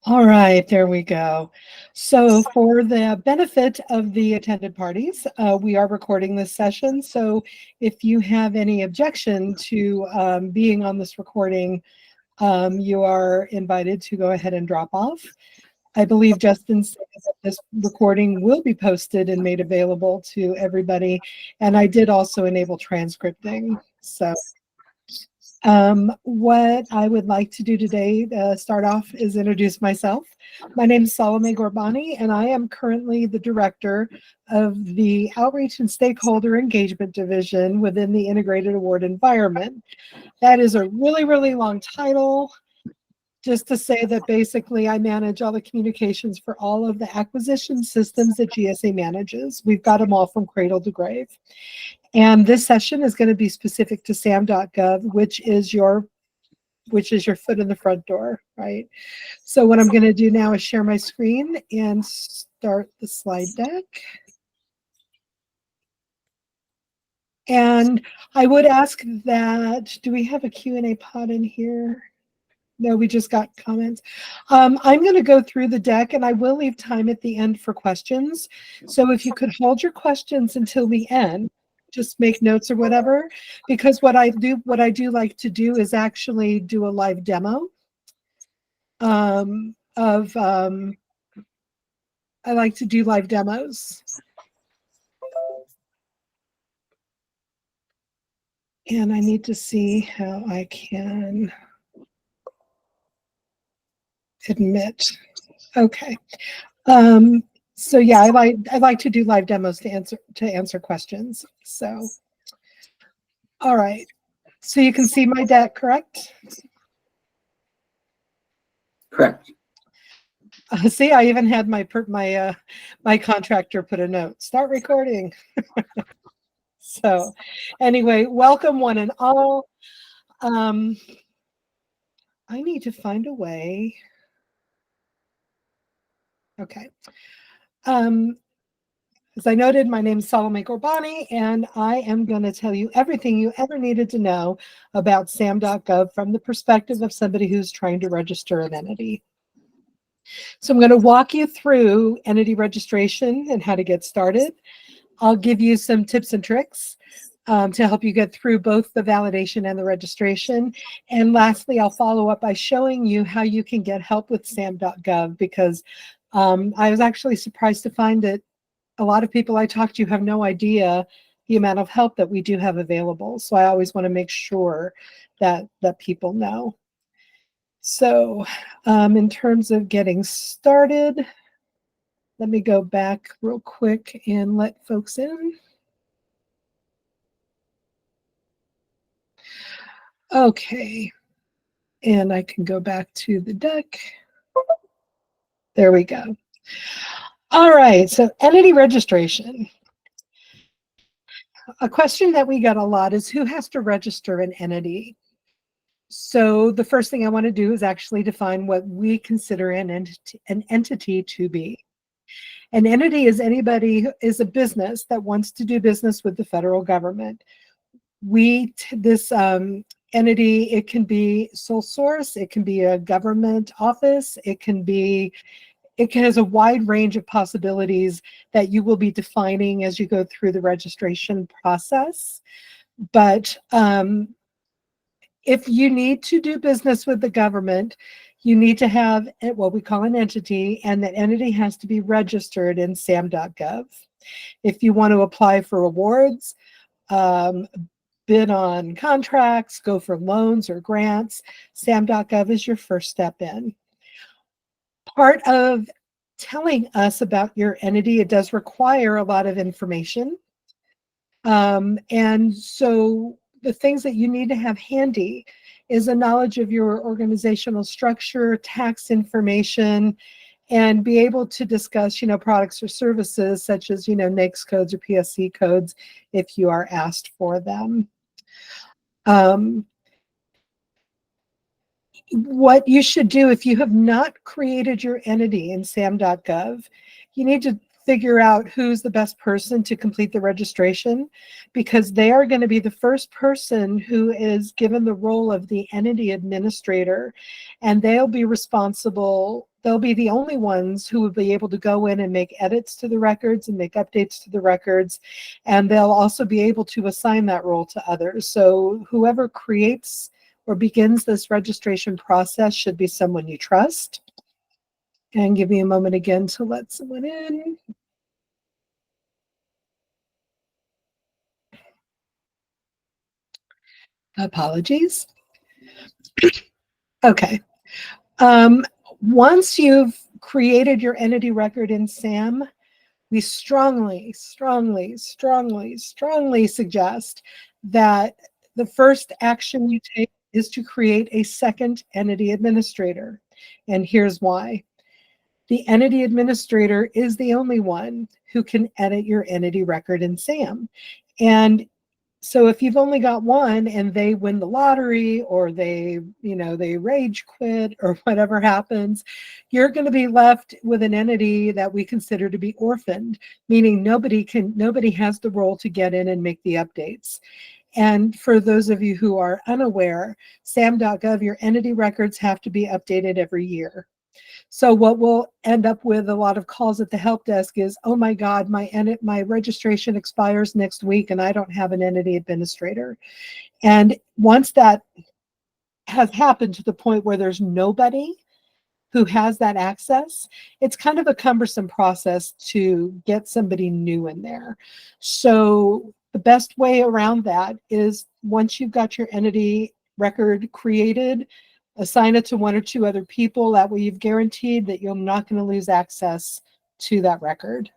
All right, there we go. So for the benefit of the attended parties, we are recording this session. So if you have any objection to being on this recording, you are invited to go ahead and drop off. I believe Justin said that this recording will be posted and made available to everybody. And I did also enable transcripting. So what I would like to do today to start off is introduce myself. My name is Salome Gorbani, and I am currently the director of the Outreach and Stakeholder Engagement Division within the Integrated Award Environment. That is a really, really long title. Just to say that basically I manage all the communications for all of the acquisition systems that GSA manages. We've got them all from cradle to grave. And this session is going to be specific to SAM.gov, which is your foot in the front door, right? So what I'm going to do now is share my screen and start the slide deck. And I would ask that, do we have a Q&A pod in here? No, we just got comments. I'm going to go through the deck, and I will leave time at the end for questions. So if you could hold your questions until the end, just make notes or whatever, because what I do like to do is actually do a live demo of I like to do live demos. And I need to see how I can admit. Okay. So yeah, I like to do live demos to answer questions. So, all right. So you can see my deck, correct? Correct. See, I even had my contractor put a note. Start recording. So, anyway, welcome one and all. I need to find a way. Okay. As I noted, my name is Salome Gorbani, and I am going to tell you everything you ever needed to know about SAM.gov from the perspective of somebody who's trying to register an entity. So I'm going to walk you through entity registration and how to get started. I'll give you some tips and tricks to help you get through both the validation and the registration. And lastly, I'll follow up by showing you how you can get help with SAM.gov, because I was actually surprised to find that a lot of people I talk to have no idea the amount of help that we do have available. So I always want to make sure that people know. So in terms of getting started, let me go back real quick and let folks in. Okay, and I can go back to the deck. There we go. All right, so entity registration. A question that we get a lot is who has to register an entity? So the first thing I want to do is actually define what we consider an entity to be. An entity is anybody who is a business that wants to do business with the federal government. This entity, it can be sole source, it can be a government office, it has a wide range of possibilities that you will be defining as you go through the registration process. But if you need to do business with the government, you need to have what we call an entity, and that entity has to be registered in SAM.gov. If you want to apply for awards, bid on contracts, go for loans or grants, SAM.gov is your first step in. Part of telling us about your entity, it does require a lot of information. And so the things that you need to have handy is a knowledge of your organizational structure, tax information, and be able to discuss, products or services such as, NAICS codes or PSC codes if you are asked for them. What you should do if you have not created your entity in SAM.gov, you need to figure out who's the best person to complete the registration, because they are going to be the first person who is given the role of the entity administrator, and they'll be responsible. They'll be the only ones who will be able to go in and make edits to the records and make updates to the records, and they'll also be able to assign that role to others. So whoever creates or begins this registration process should be someone you trust. And give me a moment again to let someone in. Apologies. Okay. Um, Once you've created your entity record in SAM, we strongly, strongly, strongly, strongly suggest that the first action you take is to create a second entity administrator. And here's why. The entity administrator is the only one who can edit your entity record in SAM. And so if you've only got one and they win the lottery, or they rage quit, or whatever happens, you're going to be left with an entity that we consider to be orphaned, meaning nobody has the role to get in and make the updates. And for those of you who are unaware, SAM.gov, your entity records have to be updated every year. So what we'll end up with a lot of calls at the help desk is, oh my God, my registration expires next week and I don't have an entity administrator. And once that has happened to the point where there's nobody who has that access, it's kind of a cumbersome process to get somebody new in there. So the best way around that is, once you've got your entity record created, assign it to one or two other people. That way you've guaranteed that you're not going to lose access to that record.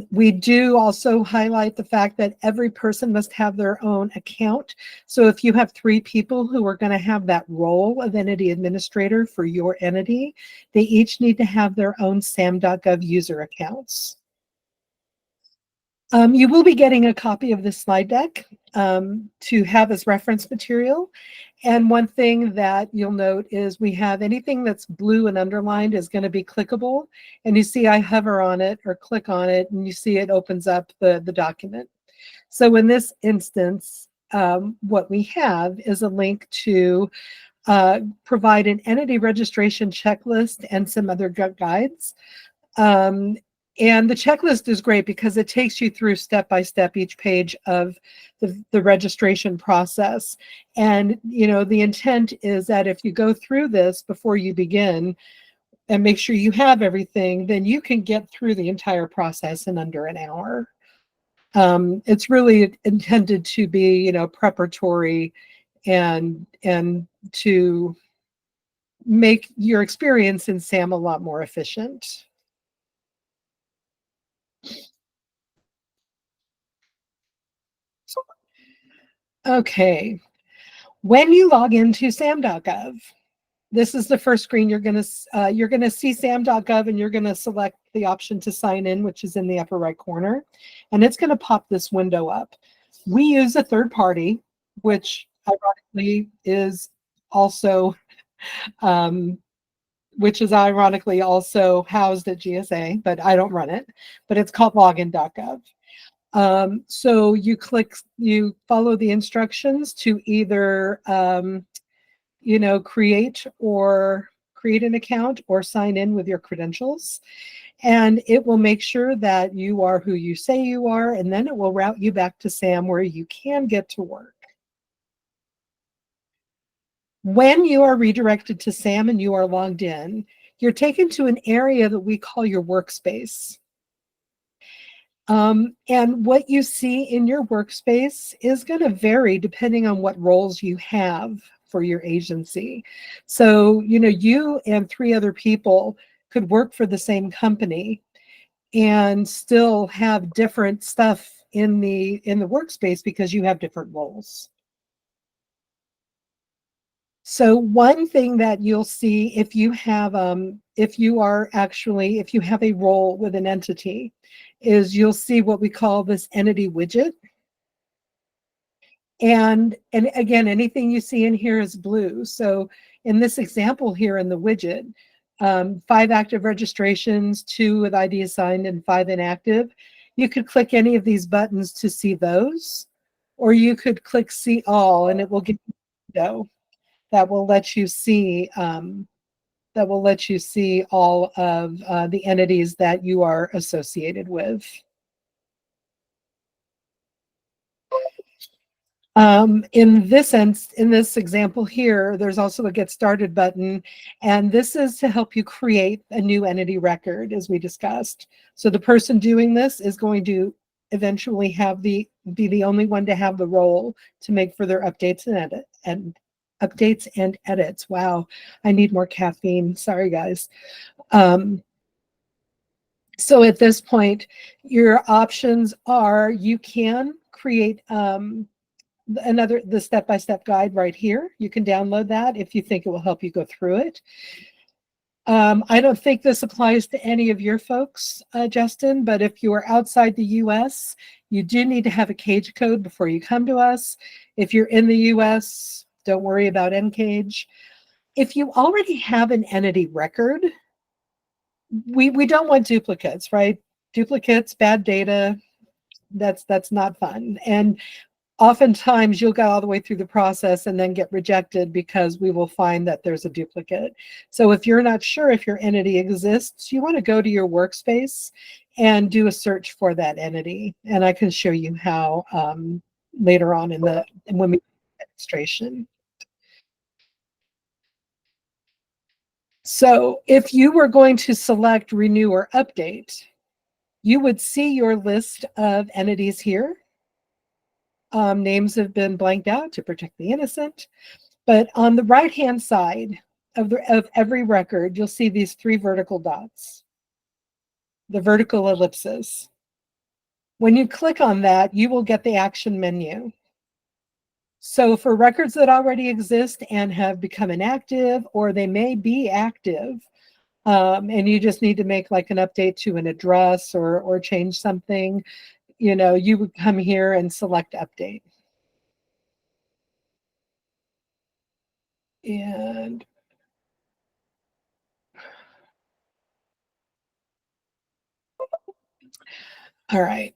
We do also highlight the fact that every person must have their own account. So if you have 3 people who are going to have that role of entity administrator for your entity, they each need to have their own SAM.gov user accounts. You will be getting a copy of this slide deck to have as reference material. And one thing that you'll note is we have anything that's blue and underlined is going to be clickable. And you see I hover on it or click on it, and you see it opens up the document. So in this instance, what we have is a link to provide an entity registration checklist and some other guides. And the checklist is great because it takes you through step by step each page of the registration process. And the intent is that if you go through this before you begin and make sure you have everything, then you can get through the entire process in under an hour. It's really intended to be preparatory and to make your experience in SAM a lot more efficient. Okay, when you log into SAM.gov, this is the first screen. You're going to see SAM.gov, and you're going to select the option to sign in, which is in the upper right corner, and it's going to pop this window up. We use a third party, which ironically is also housed at GSA, but I don't run it. But it's called login.gov. So you follow the instructions to either create an account or sign in with your credentials, and it will make sure that you are who you say you are, and then it will route you back to SAM where you can get to work. When you are redirected to SAM and you are logged in, you're taken to an area that we call your workspace. And what you see in your workspace is going to vary depending on what roles you have for your agency. So, you and 3 other people could work for the same company and still have different stuff in the workspace because you have different roles. So one thing that you'll see if you have a role with an entity, is you'll see what we call this entity widget. And again, anything you see in here is blue. So in this example here in the widget, 5 active registrations, 2 with ID assigned, and 5 inactive. You could click any of these buttons to see those, or you could click see all, and it will give you a window that will let you see all of the entities that you are associated with. In this example here, there's also a Get Started button, and this is to help you create a new entity record, as we discussed. So the person doing this is going to eventually be the only one to have the role to make further updates and edits. Wow, I need more caffeine. Sorry, guys. So at this point, your options are you can create the step-by-step guide right here. You can download that if you think it will help you go through it. I don't think this applies to any of your folks, Justin, but if you are outside the US, you do need to have a cage code before you come to us. If you're in the US, don't worry about NCAGE. If you already have an entity record, we don't want duplicates, right? Duplicates, bad data, that's not fun. And oftentimes you'll go all the way through the process and then get rejected because we will find that there's a duplicate. So if you're not sure if your entity exists, you want to go to your workspace and do a search for that entity. And I can show you how later on when we do the demonstration. So if you were going to select renew or update, you would see your list of entities here. Names have been blanked out to protect the innocent. But on the right-hand side of every record, you'll see these 3 vertical dots, the vertical ellipses. When you click on that, you will get the action menu. So for records that already exist and have become inactive, or they may be active, and you just need to make like an update to an address or change something, you would come here and select update. And all right.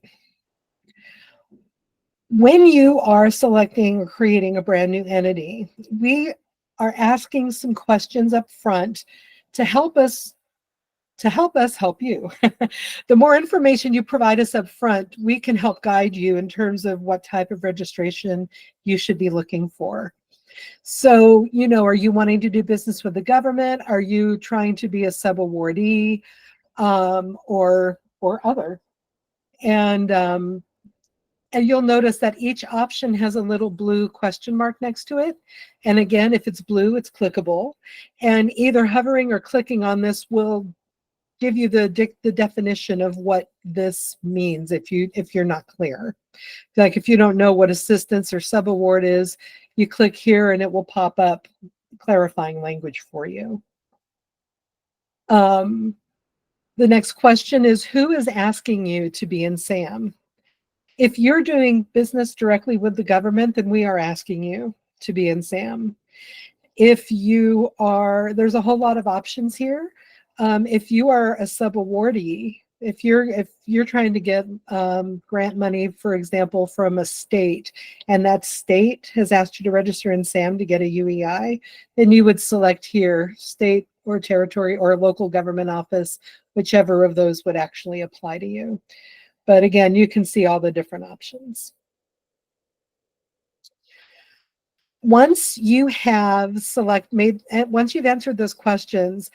When you are selecting or creating a brand new entity, we are asking some questions up front to help us help you. The more information you provide us up front, we can help guide you in terms of what type of registration you should be looking for. So, are you wanting to do business with the government? Are you trying to be a sub-awardee or other? And you'll notice that each option has a little blue question mark next to it. And again, if it's blue, it's clickable. And either hovering or clicking on this will give you the definition of what this means if you're not clear. Like if you don't know what assistance or subaward is, you click here and it will pop up clarifying language for you. The next question is, who is asking you to be in SAM? If you're doing business directly with the government, then we are asking you to be in SAM. If you are, there's a whole lot of options here. If you are a sub-awardee, if you're trying to get grant money, for example, from a state, and that state has asked you to register in SAM to get a UEI, then you would select here, state or territory or local government office, whichever of those would actually apply to you. But again, you can see all the different options. Once you have once you've answered those questions,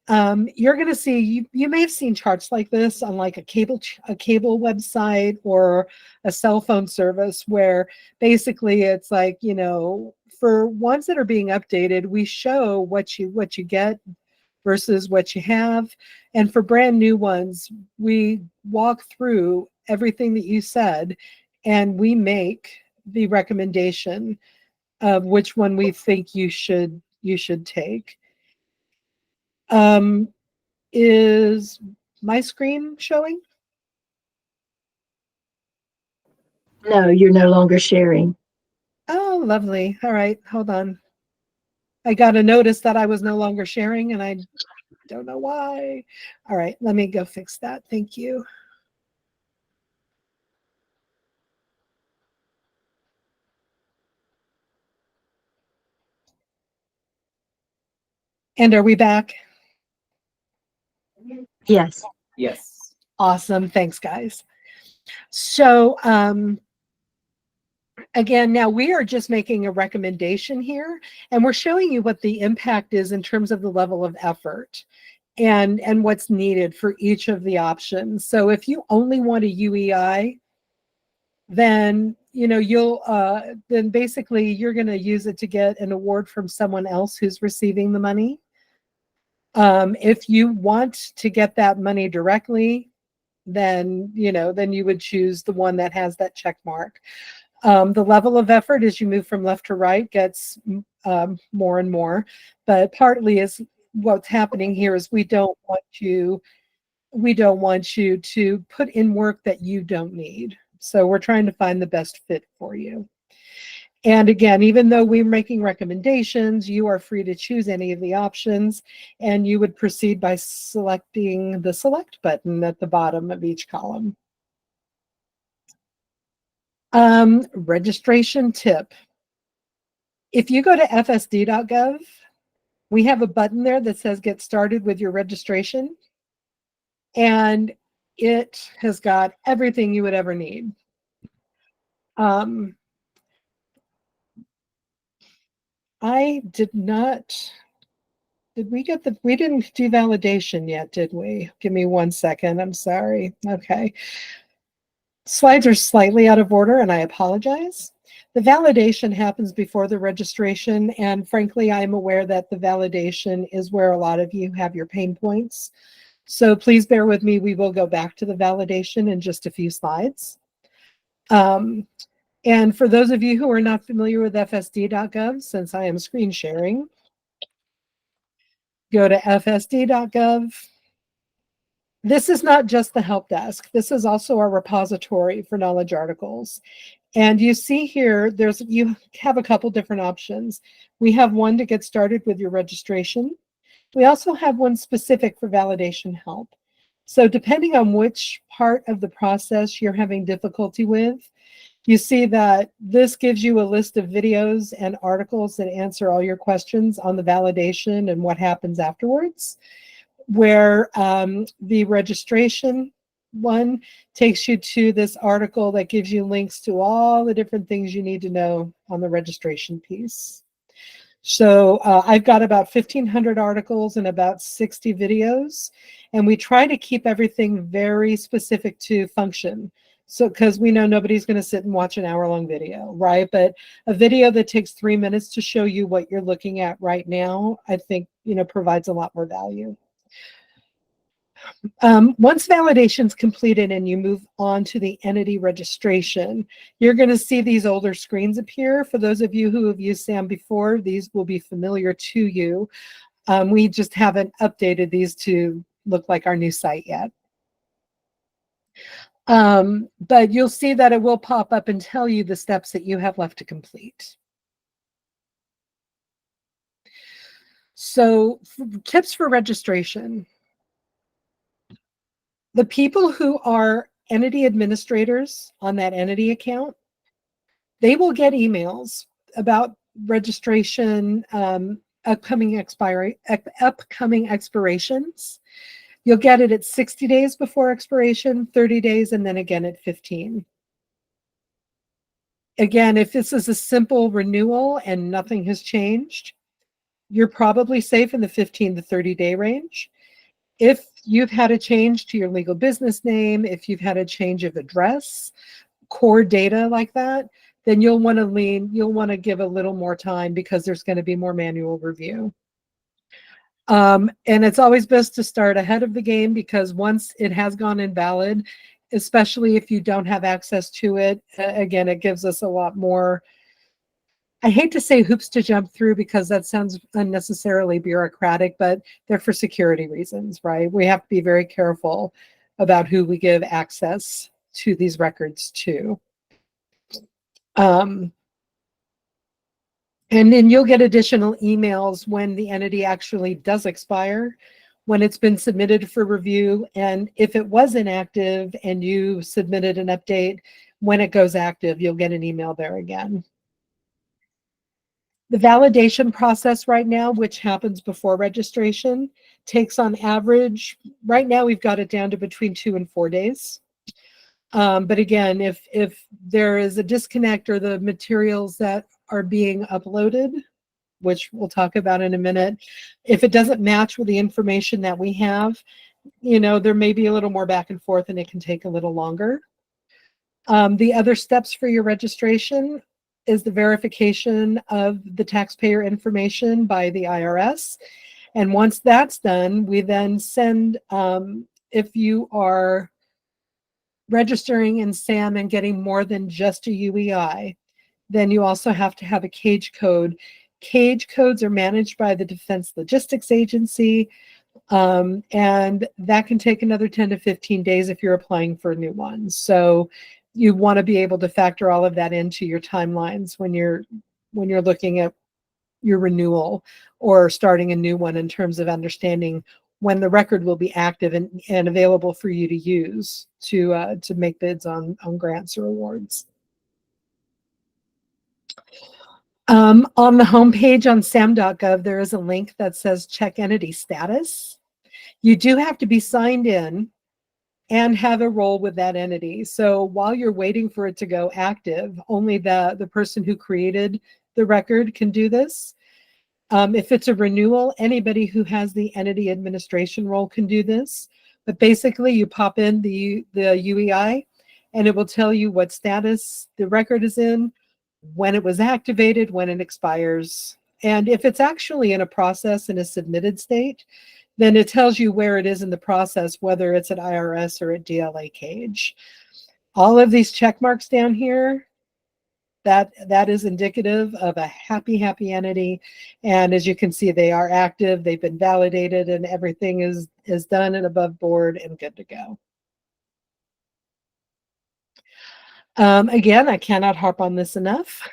you're going to see, you may have seen charts like this on like a cable website or a cell phone service where basically it's like, for ones that are being updated, we show what you get versus what you have. And for brand new ones, we walk through everything that you said and we make the recommendation of which one we think you should take. Is my screen showing? No, you're no longer sharing. Oh, lovely. All right, hold on. I got a notice that I was no longer sharing and Don't know why. All right, let me go fix that. Thank you. And are we back? Yes. Yes. Awesome. Thanks, guys. So, again, now we are just making a recommendation here, and we're showing you what the impact is in terms of the level of effort and what's needed for each of the options. So if you only want a UEI, then you'll then basically you're going to use it to get an award from someone else who's receiving the money. If you want to get that money directly, then you would choose the one that has that check mark. The level of effort as you move from left to right gets more and more, but partly is what's happening here is we don't want you to put in work that you don't need. So we're trying to find the best fit for you. And again, even though we're making recommendations, you are free to choose any of the options, and you would proceed by selecting the select button at the bottom of each column. Registration tip. If you go to FSD.gov, we have a button there that says get started with your registration, and it has got everything you would ever need. I did not, did we get the, we didn't do validation yet, did we? Give me 1 second, I'm sorry. Okay. Slides are slightly out of order and I apologize. The validation happens before the registration, and frankly, I'm aware that the validation is where a lot of you have your pain points. So please bear with me, we will go back to the validation in just a few slides. And for those of you who are not familiar with FSD.gov, since I am screen sharing, go to FSD.gov. This is not just the help desk. This is also our repository for knowledge articles. And you see here, you have a couple different options. We have one to get started with your registration. We also have one specific for validation help. So depending on which part of the process you're having difficulty with, you see that this gives you a list of videos and articles that answer all your questions on the validation and what happens afterwards, where the registration one takes you to this article that gives you links to all the different things you need to know on the registration piece. So I've got about 1,500 articles and about 60 videos, and we try to keep everything very specific to function. So, because we know nobody's going to sit and watch an hour-long video, right? But a video that takes 3 minutes to show you what you're looking at right now, I think, provides a lot more value. Once validation's completed and you move on to the entity registration, you're going to see these older screens appear. For those of you who have used SAM before, these will be familiar to you. We just haven't updated these to look like our new site yet. But you'll see that it will pop up and tell you the steps that you have left to complete. So, tips for registration. The people who are entity administrators on that entity account, they will get emails about registration, upcoming expirations. You'll get it at 60 days before expiration, 30 days, and then again at 15. Again, if this is a simple renewal and nothing has changed, you're probably safe in the 15 to 30-day range. If you've had a change to your legal business name, if you've had a change of address, core data like that, then you'll want to give a little more time because there's going to be more manual review. And it's always best to start ahead of the game, because once it has gone invalid, especially if you don't have access to it, again, it gives us a lot more, I hate to say hoops to jump through because that sounds unnecessarily bureaucratic, but they're for security reasons, right? We have to be very careful about who we give access to these records to. And then you'll get additional emails when the entity actually does expire, when it's been submitted for review, and if it was inactive and you submitted an update, when it goes active, you'll get an email there again. The validation process right now, which happens before registration, takes on average, right now we've got it down to between 2 and 4 days. But again, if there is a disconnect or the materials that are being uploaded, which we'll talk about in a minute, if it doesn't match with the information that we have, there may be a little more back and forth and it can take a little longer. The other steps for your registration is the verification of the taxpayer information by the IRS. And once that's done, we then send, if you are registering in SAM and getting more than just a UEI, then you also have to have a CAGE code. CAGE codes are managed by the Defense Logistics Agency, and that can take another 10 to 15 days if you're applying for a new one. So you want to be able to factor all of that into your timelines when you're looking at your renewal or starting a new one, in terms of understanding when the record will be active and available for you to use to make bids on grants or awards. On the homepage on SAM.gov, there is a link that says check entity status. You do have to be signed in and have a role with that entity. So while you're waiting for it to go active, only the person who created the record can do this. If it's a renewal, anybody who has the entity administration role can do this. But basically, you pop in the UEI, and it will tell you what status the record is in, when it was activated, when it expires. And if it's actually in a process in a submitted state, then it tells you where it is in the process, whether it's at IRS or at DLA CAGE. All of these check marks down here, that is indicative of a happy entity. And as you can see, they are active, they've been validated, and everything is done and above board and good to go. Again, I cannot harp on this enough.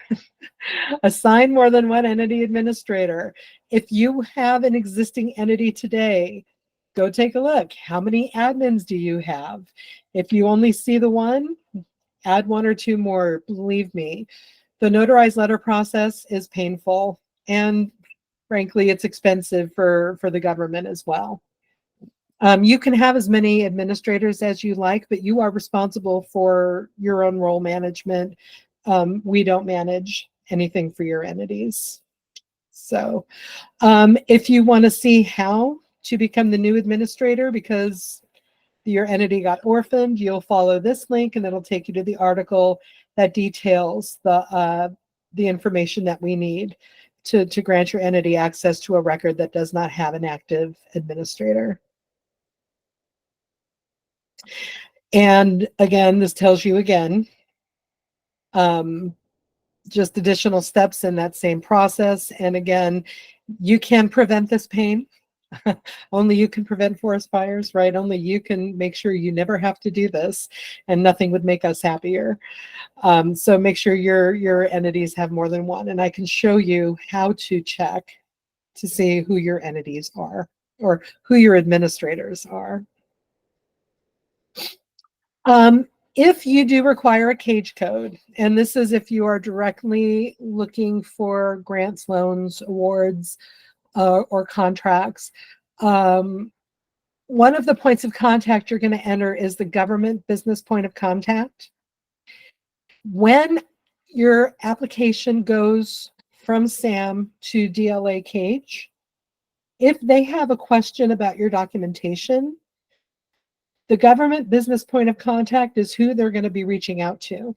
Assign more than one entity administrator. If you have an existing entity today, go take a look. How many admins do you have? If you only see the one, add 1 or 2 more. Believe me, the notarized letter process is painful, and frankly, it's expensive for the government as well. You can have as many administrators as you like, but you are responsible for your own role management. We don't manage anything for your entities. So if you want to see how to become the new administrator because your entity got orphaned, you'll follow this link and it'll take you to the article that details the information that we need to grant your entity access to a record that does not have an active administrator. And again, this tells you again, just additional steps in that same process. And again, you can prevent this pain. Only you can prevent forest fires, right? Only you can make sure you never have to do this, and nothing would make us happier. So make sure your entities have more than one. And I can show you how to check to see who your entities are or who your administrators are. If you do require a CAGE code, and this is if you are directly looking for grants, loans, awards, or contracts, one of the points of contact you're going to enter is the government business point of contact. When your application goes from SAM to DLA CAGE, if they have a question about your documentation, the government business point of contact is who they're going to be reaching out to.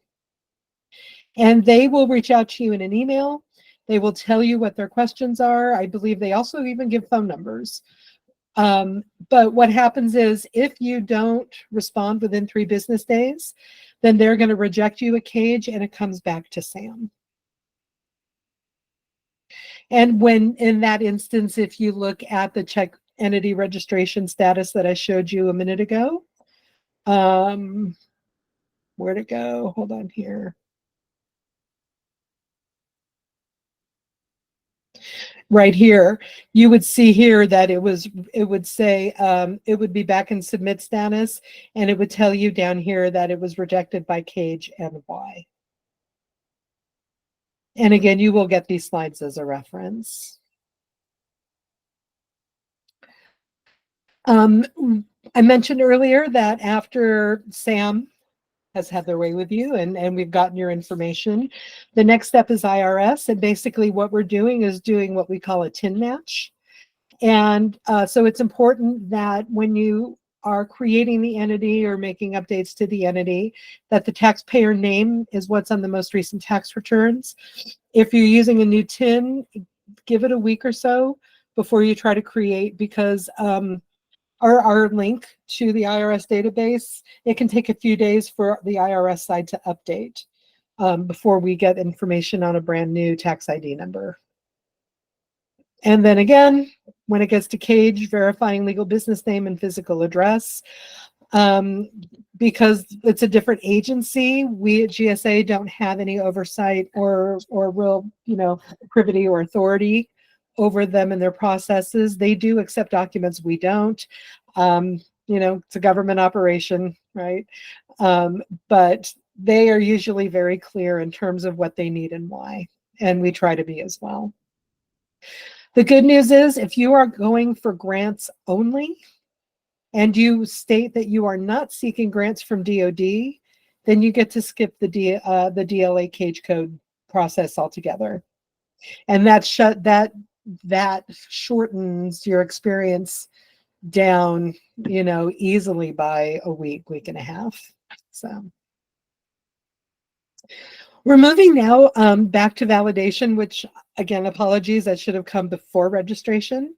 And they will reach out to you in an email. They will tell you what their questions are. I believe they also even give phone numbers. But what happens is if you don't respond within 3 business days, then they're going to reject you at CAGE and it comes back to SAM. And when in that instance, if you look at the check entity registration status that I showed you a minute ago, where'd it go? Hold on here. Right here, you would see here that it would say it would be back in submit status, and it would tell you down here that it was rejected by Cage and why. And again, you will get these slides as a reference. I mentioned earlier that after SAM has had their way with you and we've gotten your information, the next step is IRS. And basically what we're doing is doing what we call a TIN match. And so it's important that when you are creating the entity or making updates to the entity, that the taxpayer name is what's on the most recent tax returns. If you're using a new TIN, give it a week or so before you try to create, because our link to the IRS database, it can take a few days for the IRS side to update before we get information on a brand new tax ID number. And then again, when it gets to Cage, verifying legal business name and physical address. Because it's a different agency, we at GSA don't have any oversight or real, privity or authority over them and their processes. They do accept documents, we don't. It's a government operation, right? But they are usually very clear in terms of what they need and why, and we try to be as well. The good news is, if you are going for grants only and you state that you are not seeking grants from DoD, then you get to skip the DLA Cage code process altogether. And that shortens your experience down, easily by a week and a half. So we're moving now back to validation, which, again, apologies, that should have come before registration.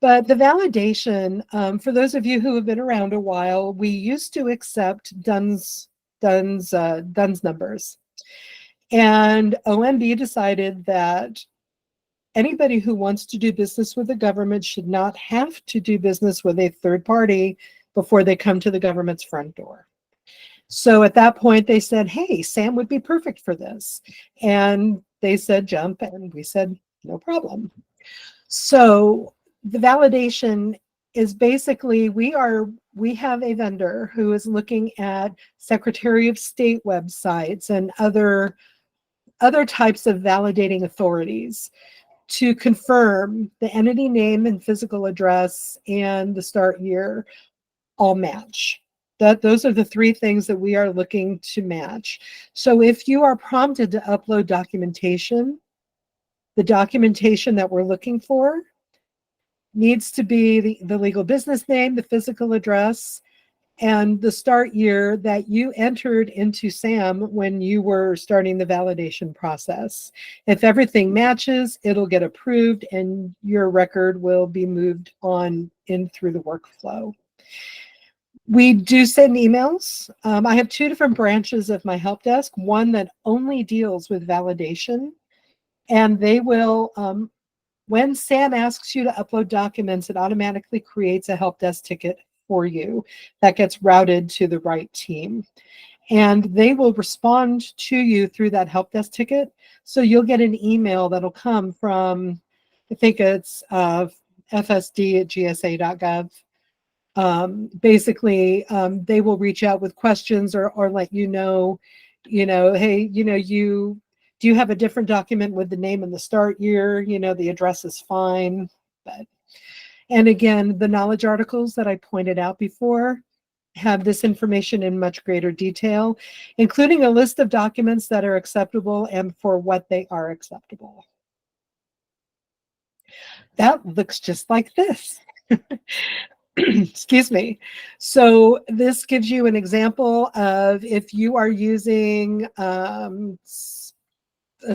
But the validation, for those of you who have been around a while, we used to accept DUNS numbers. And OMB decided that anybody who wants to do business with the government should not have to do business with a third party before they come to the government's front door. So at that point, they said, hey, SAM would be perfect for this. And they said, jump, and we said, no problem. So the validation is basically, we have a vendor who is looking at Secretary of State websites and other types of validating authorities to confirm the entity name and physical address and the start year all match. Those are the three things that we are looking to match. So if you are prompted to upload documentation, the documentation that we're looking for needs to be the legal business name, the physical address, and the start year that you entered into SAM when you were starting the validation process. If everything matches, it'll get approved and your record will be moved on in through the workflow. We do send emails. I have two different branches of my help desk, one that only deals with validation, and they will, when SAM asks you to upload documents, it automatically creates a help desk ticket for you that gets routed to the right team. And they will respond to you through that help desk ticket. So you'll get an email that'll come from, I think it's fsd@gsa.gov. Basically, they will reach out with questions or let you know, hey, do you have a different document with the name and the start year? The address is fine. And again, the knowledge articles that I pointed out before have this information in much greater detail, including a list of documents that are acceptable and for what they are acceptable. That looks just like this. Excuse me. So this gives you an example of if you are using a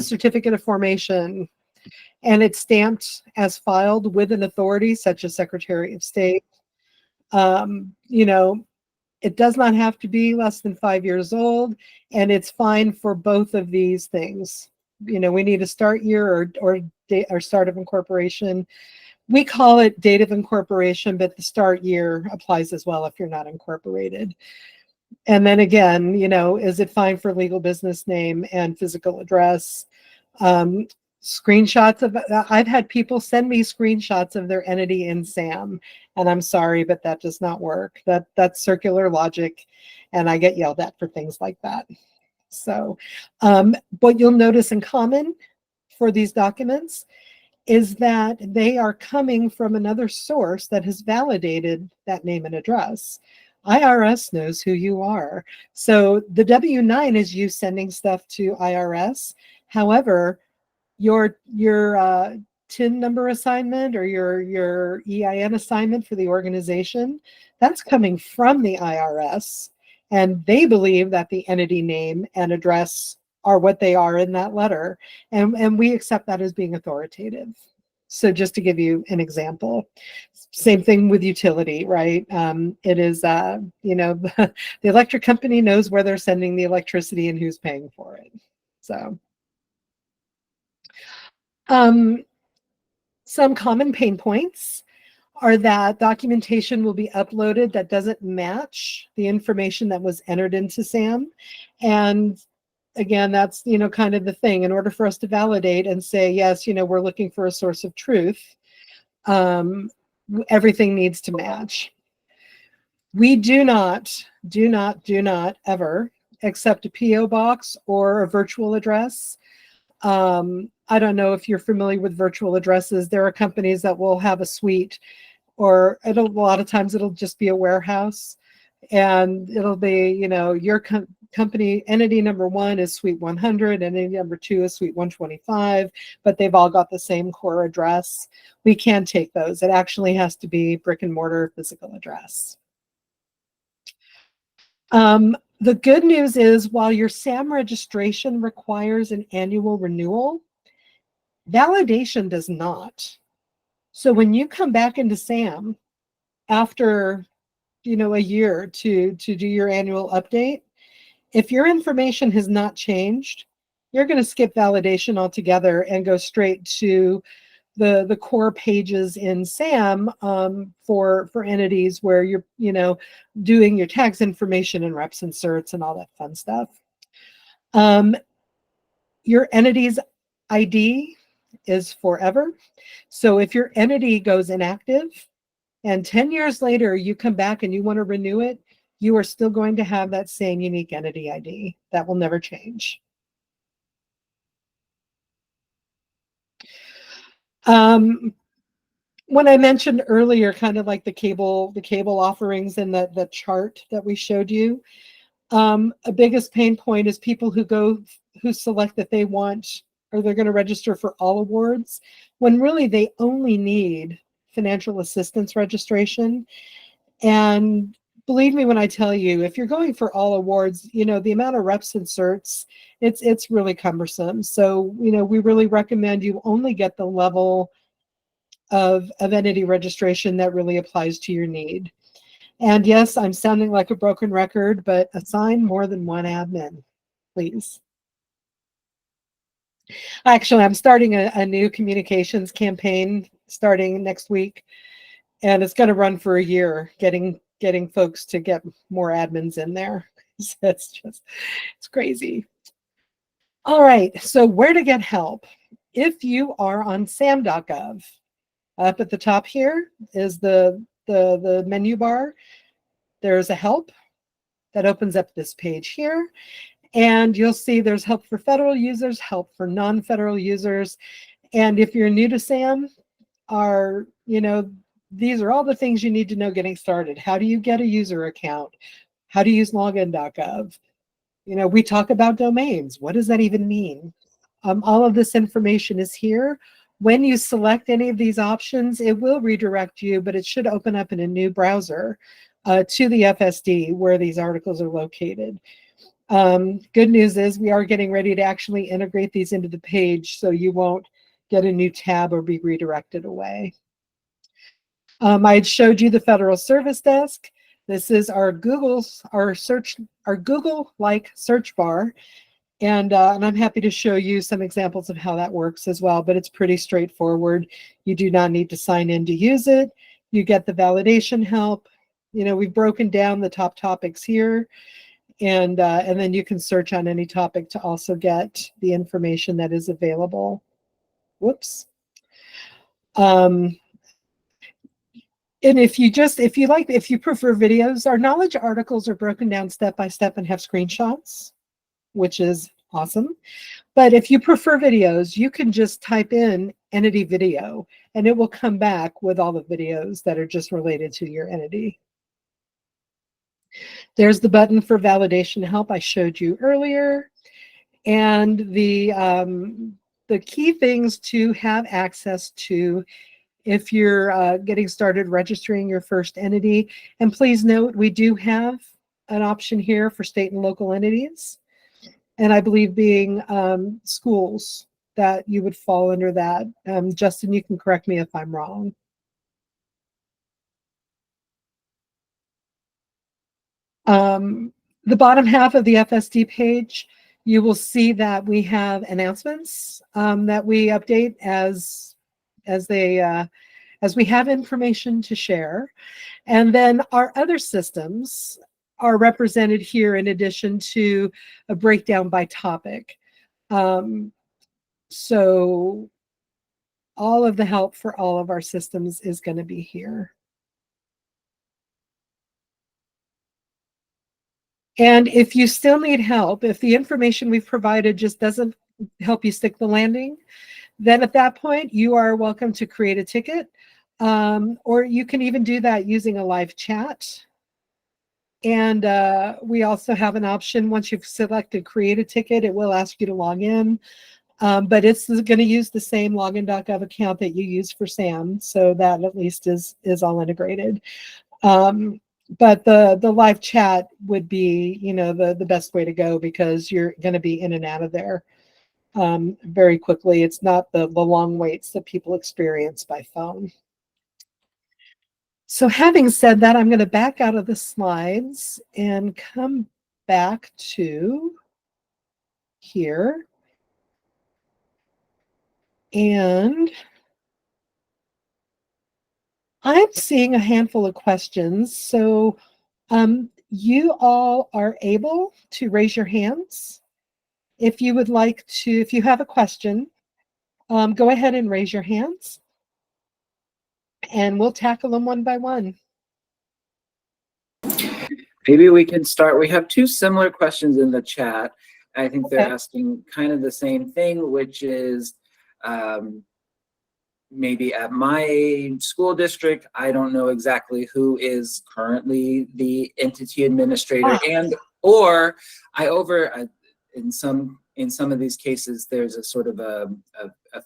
certificate of formation and it's stamped as filed with an authority such as Secretary of State. It does not have to be less than 5 years old, and it's fine for both of these things. We need a start year or start of incorporation. We call it date of incorporation, but the start year applies as well if you're not incorporated. And then again, is it fine for legal business name and physical address? Screenshots of, I've had people send me screenshots of their entity in SAM, and I'm sorry, but that does not work. That's circular logic, and I get yelled at for things like that. So what you'll notice in common for these documents is that they are coming from another source that has validated that name and address. IRS knows who you are. So the W-9 is you sending stuff to IRS. However, your TIN number assignment or your EIN assignment for the organization, that's coming from the IRS. And they believe that the entity name and address are what they are in that letter. And we accept that as being authoritative. So just to give you an example, same thing with utility, right? It is, the electric company knows where they're sending the electricity and who's paying for it. So some common pain points are that documentation will be uploaded that doesn't match the information that was entered into SAM. And again, that's, kind of the thing. In order for us to validate and say, yes, we're looking for a source of truth, everything needs to match. We do not ever accept a PO box or a virtual address. I don't know if you're familiar with virtual addresses. There are companies that will have a suite, or a lot of times it'll just be a warehouse, and it'll be, your company entity number 1 is suite 100, entity number 2 is suite 125, but they've all got the same core address. We can't take those. It actually has to be brick and mortar physical address. The good news is, while your SAM registration requires an annual renewal, validation does not. So when you come back into SAM after, a year to do your annual update, if your information has not changed, you're going to skip validation altogether and go straight to the core pages in SAM for entities where you're, doing your tax information and reps and certs and all that fun stuff. Your entity's ID is forever. So if your entity goes inactive and 10 years later you come back and you want to renew it, you are still going to have that same unique entity ID. That will never change. When I mentioned earlier, kind of like the cable offerings and the chart that we showed you, a biggest pain point is people who select that they want, or they're going to register for all awards, when really they only need financial assistance registration. And believe me when I tell you, if you're going for all awards, the amount of reps and certs, it's really cumbersome. So, we really recommend you only get the level of entity registration that really applies to your need. And yes, I'm sounding like a broken record, but assign more than one admin, please. Actually, I'm starting a new communications campaign starting next week, and it's going to run for a year, getting folks to get more admins in there. It's crazy. All right, so where to get help? If you are on SAM.gov, up at the top here is the menu bar. There's a help that opens up this page here. And you'll see there's help for federal users, help for non-federal users. And if you're new to SAM, these are all the things you need to know getting started. How do you get a user account? How to use login.gov? We talk about domains. What does that even mean? All of this information is here. When you select any of these options, it will redirect you, but it should open up in a new browser to the FSD where these articles are located. Good news is we are getting ready to actually integrate these into the page, so you won't get a new tab or be redirected away. I had showed you the Federal Service Desk. This is our Google-like search bar. And I'm happy to show you some examples of how that works as well, but it's pretty straightforward. You do not need to sign in to use it. You get the validation help. We've broken down the top topics here, and then you can search on any topic to also get the information that is available. Whoops. And if you prefer videos, our knowledge articles are broken down step by step and have screenshots, which is awesome. But if you prefer videos, you can just type in entity video and it will come back with all the videos that are just related to your entity. There's the button for validation help I showed you earlier. And the key things to have access to if you're getting started registering your first entity. And please note, we do have an option here for state and local entities. And I believe being schools that you would fall under that. Justin, you can correct me if I'm wrong. The bottom half of the FSD page, you will see that we have announcements that we update as we have information to share. And then our other systems are represented here in addition to a breakdown by topic. So all of the help for all of our systems is going to be here. And if you still need help, if the information we've provided just doesn't help you stick the landing, then at that point, you are welcome to create a ticket. Or you can even do that using a live chat. And we also have an option, once you've selected create a ticket, it will ask you to log in. But it's going to use the same login.gov account that you use for SAM. So that at least is all integrated. But the live chat would be, the best way to go because you're going to be in and out of there very quickly. It's not the long waits that people experience by phone. So having said that, I'm going to back out of the slides and come back to here. And I'm seeing a handful of questions. So you all are able to raise your hands. If you would like to, if you have a question, go ahead and raise your hands and we'll tackle them one by one. Maybe we can start. We have two similar questions in the chat. I think they're asking kind of the same thing, which is maybe at my school district, I don't know exactly who is currently the entity administrator, and or in some of these cases, there's a sort of a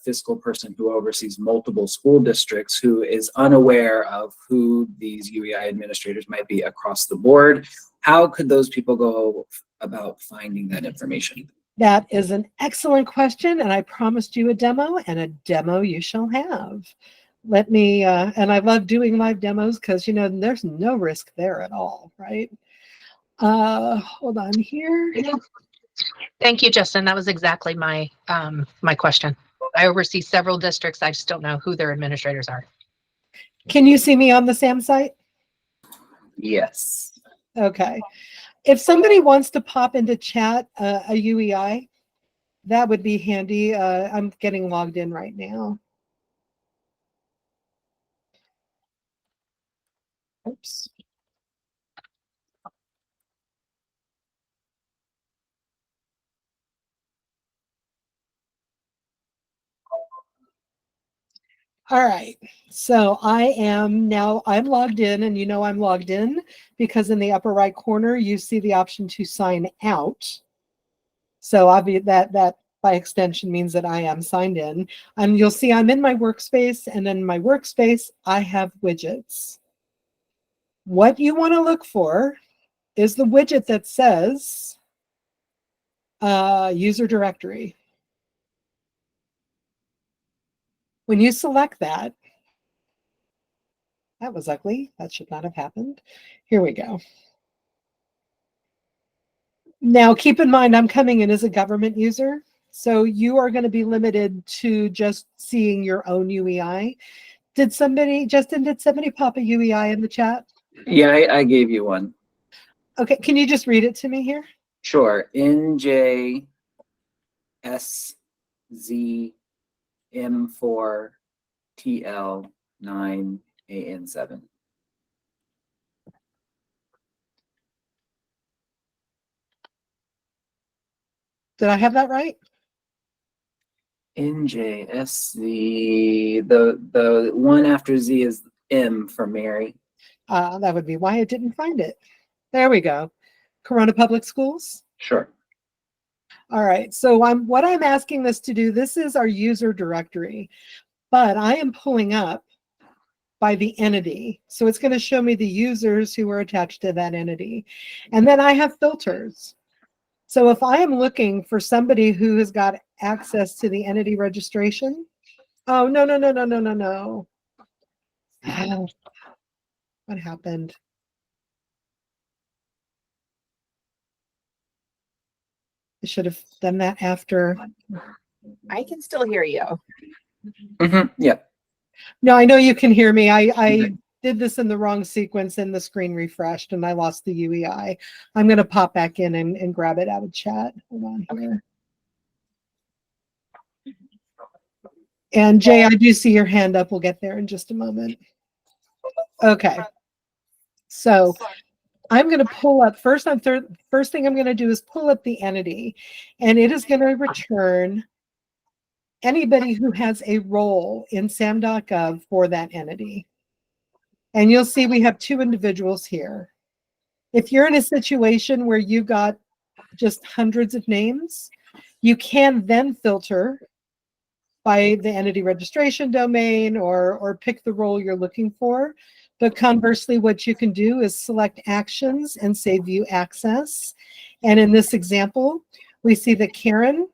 fiscal person who oversees multiple school districts who is unaware of who these UEI administrators might be across the board. How could those people go about finding that information? That is an excellent question, and I promised you a demo, and a demo you shall have. Let me, and I love doing live demos because, there's no risk there at all, right? Hold on here. Thank you, Justin. That was exactly my my question. I oversee several districts. I just don't know who their administrators are. Can you see me on the SAM site? Yes. Okay. If somebody wants to pop into chat a UEI, that would be handy. I'm getting logged in right now. Oops. All right, so I'm logged in, and I'm logged in because in the upper right corner, you see the option to sign out. So obviously that by extension means that I am signed in. And you'll see I'm in my workspace, and in my workspace, I have widgets. What you want to look for is the widget that says user directory. When you select that was ugly. That should not have happened. Here we go. Now, keep in mind, I'm coming in as a government user, so you are going to be limited to just seeing your own UEI. Justin, did somebody pop a UEI in the chat? Yeah, I gave you one. Okay, can you just read it to me here? Sure. NJSZ M4TL9AN7. Did I have that right? NJSZ. The one after Z is M for Mary. That would be why I didn't find it. There we go. Corona Public Schools. Sure. All right. So what I'm asking this to do, this is our user directory, but I am pulling up by the entity. So it's going to show me the users who are attached to that entity. And then I have filters. So if I am looking for somebody who has got access to the entity registration, oh, no. Oh, what happened? I should have done that after. I can still hear you. Yeah. No, I know you can hear me. I did this in the wrong sequence and the screen refreshed and I lost the UEI. I'm going to pop back in and grab it out of chat. Hold on here. And Jay, I do see your hand up. We'll get there in just a moment. Okay. So I'm going to pull up first thing I'm going to do is pull up the entity, and it is going to return anybody who has a role in SAM.gov for that entity. And you'll see we have two individuals here. If you're in a situation where you got just hundreds of names, you can then filter by the entity registration domain or pick the role you're looking for. But conversely, what you can do is select actions and say view access. And in this example, we see that Karen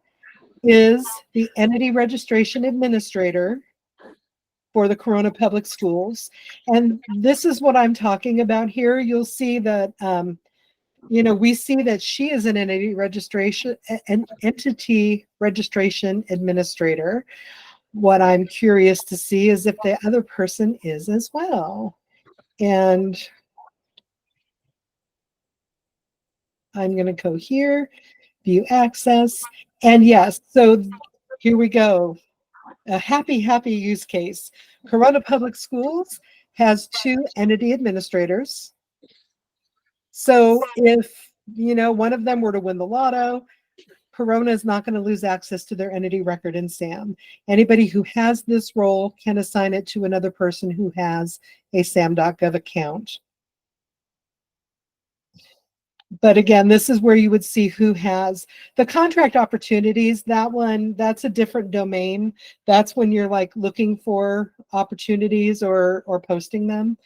is the entity registration administrator for the Corona Public Schools. And this is what I'm talking about here. You'll see that, we see that she is an entity registration administrator. What I'm curious to see is if the other person is as well. And I'm going to go here, view access. And yes, so here we go. A happy use case. Corona Public Schools has two entity administrators. So if, one of them were to win the lotto, Corona is not going to lose access to their entity record in SAM. Anybody who has this role can assign it to another person who has a SAM.gov account. But again, this is where you would see who has the contract opportunities. That's a different domain. That's when you're like looking for opportunities or posting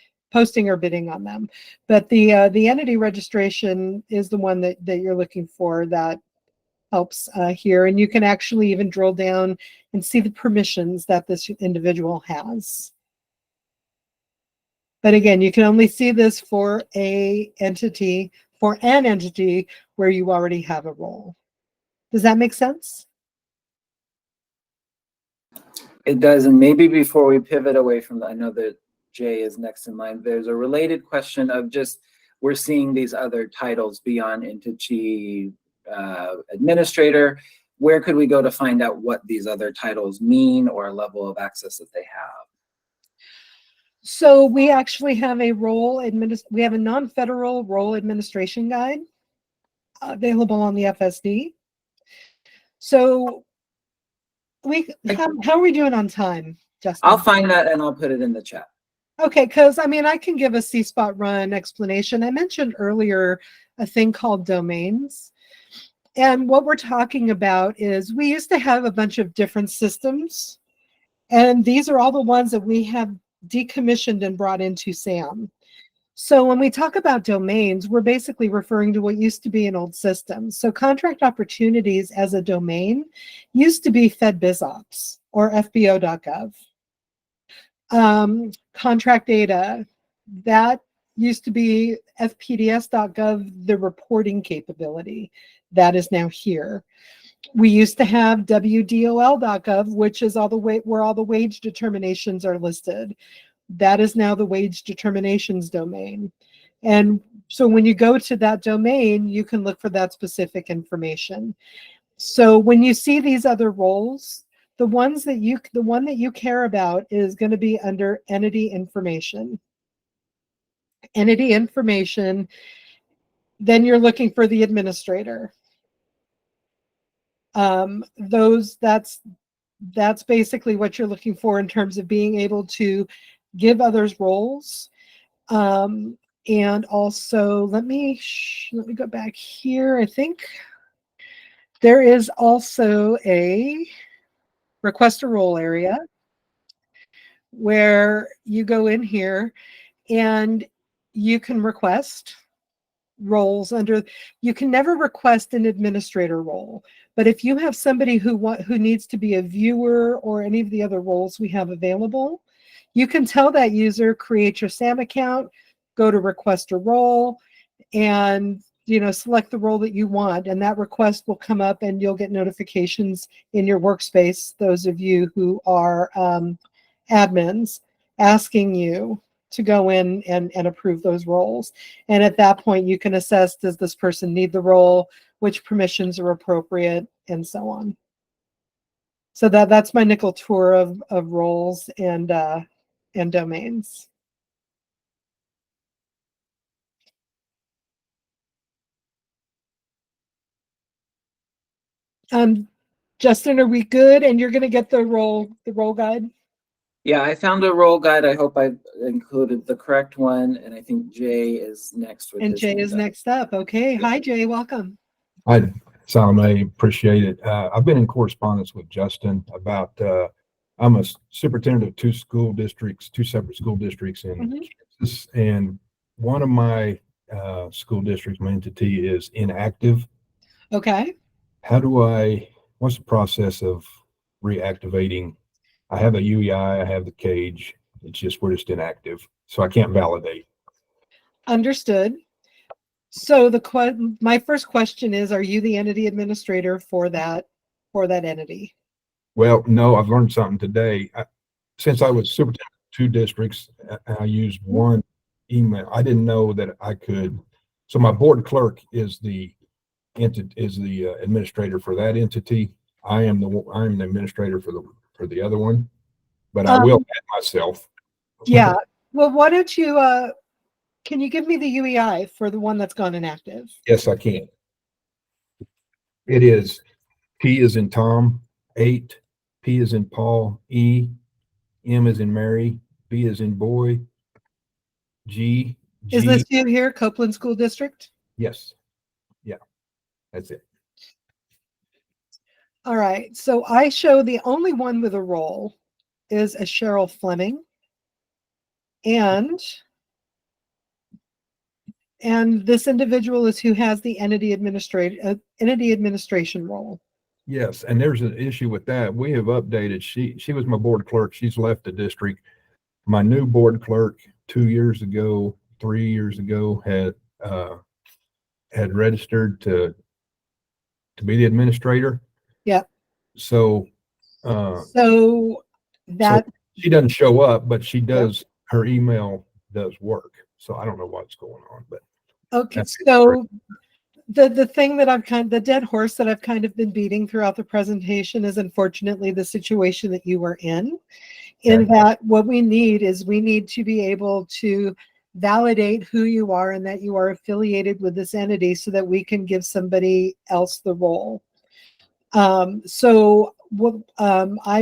or bidding on them. But the entity registration is the one that you're looking for that helps here. And you can actually even drill down and see the permissions that this individual has. But again, you can only see this for an entity where you already have a role. Does that make sense? It does. And maybe before we pivot away from I know that Jay is next in line, there's a related question of just, we're seeing these other titles beyond entity administrator. Where could we go to find out what these other titles mean or a level of access that they have? So we actually have a we have a non-federal role administration guide available on the FSD. So how are we doing on time, Justin? I'll find that and I'll put it in the chat. Okay, because I can give a C-Spot run explanation. I mentioned earlier a thing called domains. And what we're talking about is we used to have a bunch of different systems. And these are all the ones that we have decommissioned and brought into SAM. So when we talk about domains, we're basically referring to what used to be an old system. So contract opportunities as a domain used to be FedBizOps or FBO.gov. Contract data, that used to be FPDS.gov, the reporting capability. That is now here. We used to have WDOL.gov, which is where all the wage determinations are listed. That is now the wage determinations domain. And so when you go to that domain, you can look for that specific information. So when you see these other roles, The one that you care about is going to be under entity information. Entity information. Then you're looking for the administrator. That's basically what you're looking for in terms of being able to give others roles. And also, let me go back here. I think there is also a request a role area where you go in here and you can request roles under. You can never request an administrator role, but if you have somebody who needs to be a viewer or any of the other roles we have available, you can tell that user, create your SAM account, go to request a role, and select the role that you want, and that request will come up and you'll get notifications in your workspace, those of you who are admins, asking you to go in and approve those roles. And at that point, you can assess, does this person need the role, which permissions are appropriate, and so on. So that's my nickel tour of roles and domains. Justin, are we good? And you're going to get the role guide? Yeah, I found a role guide. I hope I included the correct one. And I think Jay is next with And his Jay hand is up. next up. Okay. Hi, Jay. Welcome. Hi, Salome. Appreciate it. I've been in correspondence with Justin about, I'm a superintendent of two separate school districts in Kansas. And one of my school districts, my entity, is inactive. Okay. What's the process of reactivating? I have a UEI, I have the cage. We're just inactive. So I can't validate. Understood. So my first question is, are you the entity administrator for that entity? Well, no, I've learned something today. Since I was superintendent of two districts, I used one email. I didn't know that I could. So my board clerk is the administrator for that entity. I am the administrator for the other one, but I will add myself. Yeah. Well, why don't you? Can you give me the UEI for the one that's gone inactive? Yes, I can. It is T is in Tom 8, P is in Paul E, M is in Mary, B is in boy, G. Is this you here, Copeland School District? Yes. Yeah, that's it. All right. So I show the only one with a role is a Cheryl Fleming. And this individual is who has the entity administration role. Yes, and there's an issue with that. We have updated. She was my board clerk. She's left the district. My new board clerk 3 years ago, had registered to be the administrator. Yeah. So that she doesn't show up, but she does. Her email does work. So I don't know what's going on, but okay. So the thing that the dead horse that I've kind of been beating throughout the presentation is unfortunately the situation that you were in that what we need to be able to validate who you are and that you are affiliated with this entity so that we can give somebody else the role. I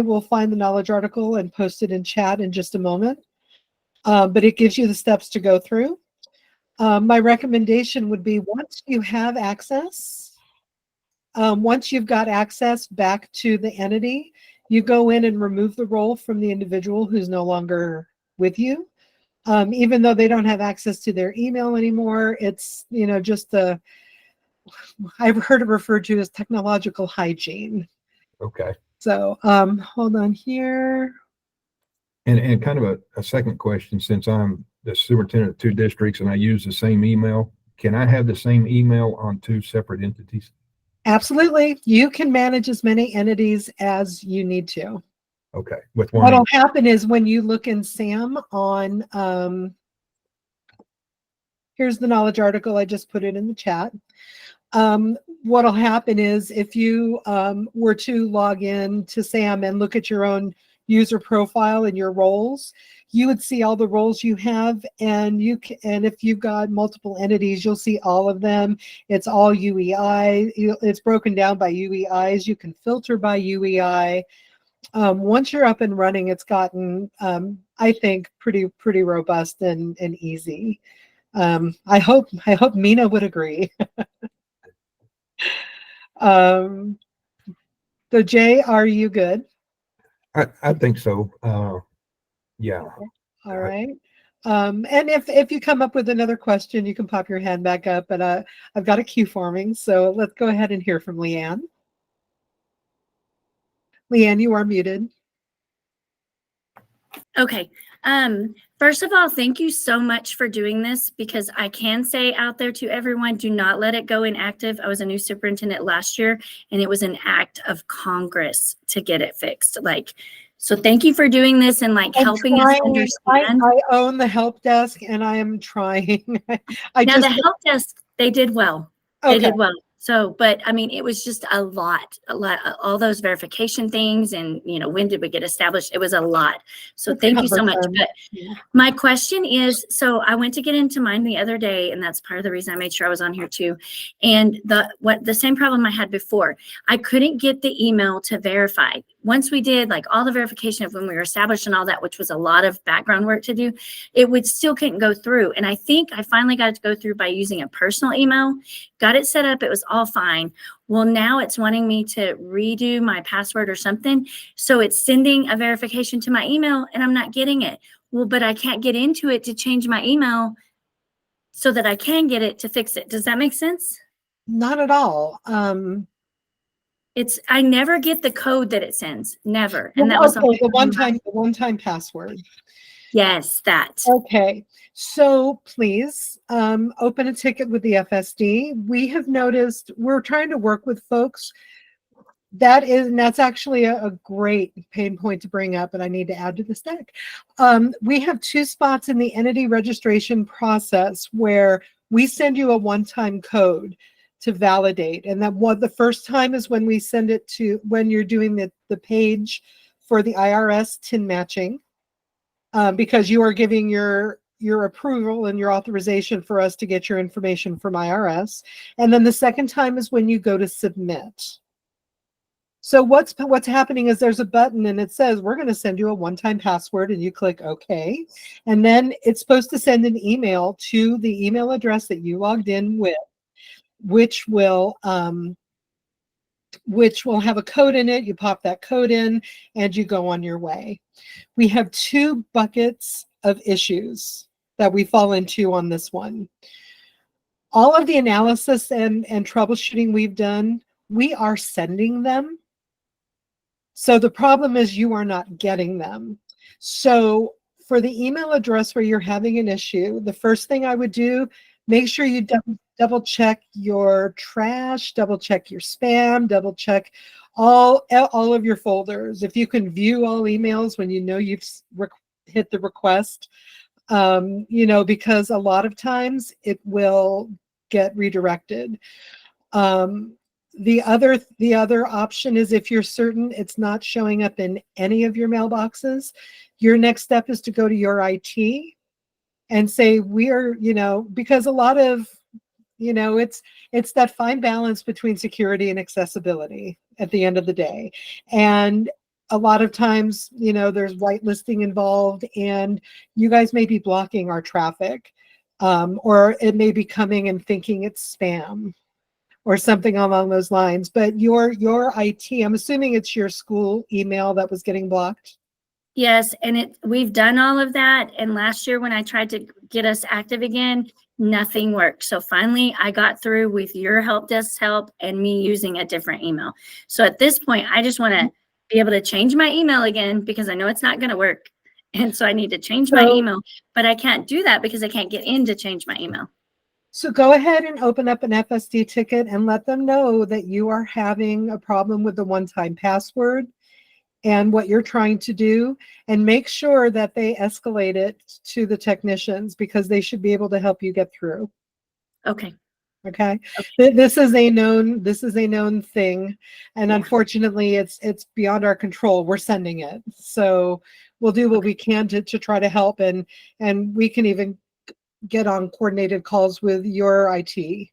will find the knowledge article and post it in chat in just a moment. But it gives you the steps to go through. My recommendation would be once you have access, once you've got access back to the entity, you go in and remove the role from the individual who's no longer with you. Even though they don't have access to their email anymore, it's, just I've heard it referred to as technological hygiene. okay. So hold on here. And kind of a second question, since I'm the superintendent of two districts and I use the same email, can I have the same email on two separate entities? Absolutely. You can manage as many entities as you need to. Okay. With one. What'll happen is when you look in SAM on, here's the knowledge article. I just put it in the chat. What'll happen is if you were to log in to SAM and look at your own user profile and your roles, you would see all the roles you have, and and if you've got multiple entities, you'll see all of them. It's all UEI. It's broken down by UEIs. You can filter by UEI. Once you're up and running, it's gotten, I think, pretty robust and easy. I hope Mina would agree. So Jay, are you good? I think so. Yeah. All right. And if you come up with another question, you can pop your hand back up. But I've got a queue forming, so let's go ahead and hear from Leanne. Leanne, you are muted. Okay. First of all, thank you so much for doing this, because I can say out there to everyone, do not let it go inactive. I was a new superintendent last year, and it was an act of Congress to get it fixed. So thank you for doing this and helping us understand. I own the help desk, and I am trying. Now the help desk, they did well. Okay. They did well. So, but I mean, it was just a lot, all those verification things, and when did we get established? It was a lot. So thank you so much. But my question is, so I went to get into mine the other day, and that's part of the reason I made sure I was on here too. And the same problem I had before, I couldn't get the email to verify. Once we did all the verification of when we were established and all that, which was a lot of background work to do, it would still couldn't go through. And I think I finally got it to go through by using a personal email, got it set up. It was all fine. Well, now it's wanting me to redo my password or something. So it's sending a verification to my email, and I'm not getting it. Well, but I can't get into it to change my email so that I can get it to fix it. Does that make sense? Not at all. I never get the code that it sends. Never. And that was the one-time password. Yes, that. Okay. So please open a ticket with the FSD. We have noticed we're trying to work with folks. That's actually a great pain point to bring up, and I need to add to this deck. We have two spots in the entity registration process where we send you a one-time code to validate. And the first time is when we send it when you're doing the page for the IRS TIN matching, because you are giving your approval and your authorization for us to get your information from IRS. And then the second time is when you go to submit. So what's happening is there's a button, and it says, we're going to send you a one-time password, and you click OK. And then it's supposed to send an email to the email address that you logged in with, which will have a code in it. You pop that code in, and you go on your way. We have two buckets of issues that we fall into on this one. All of the analysis and troubleshooting we've done, we are sending them. So the problem is you are not getting them. So for the email address where you're having an issue, the first thing I would do, make sure you double check your trash, double check your spam, double check all of your folders. If you can view all emails when you know you've hit the request, because a lot of times it will get redirected. The other option is, if you're certain it's not showing up in any of your mailboxes, your next step is to go to your IT and say, because a lot of, it's that fine balance between security and accessibility at the end of the day. And a lot of times, there's whitelisting involved, and you guys may be blocking our traffic, or it may be coming and thinking it's spam or something along those lines. But your IT, I'm assuming it's your school email that was getting blocked. Yes, and we've done all of that. And last year when I tried to get us active again, nothing worked. So finally I got through with your help desk help and me using a different email. So at this point, I just want to be able to change my email again, because I know it's not going to work. And so I need to change my email, but I can't do that because I can't get in to change my email. So go ahead and open up an FSD ticket and let them know that you are having a problem with the one-time password and what you're trying to do, and make sure that they escalate it to the technicians, because they should be able to help you get through. Okay. Okay. This is a known thing. And unfortunately it's beyond our control. We're sending it. So we'll do what we can to try to help, and we can even get on coordinated calls with your IT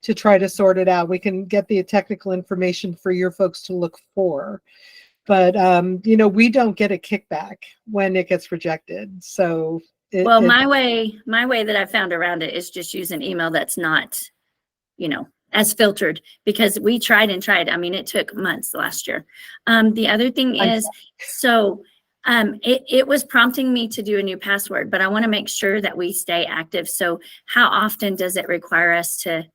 to try to sort it out. We can get the technical information for your folks to look for. But we don't get a kickback when it gets rejected. So Well, my way that I found around it is just use an email that's not, as filtered, because we tried and tried. I mean, it took months last year. The other thing is, it was prompting me to do a new password, but I want to make sure that we stay active. So how often does it require us to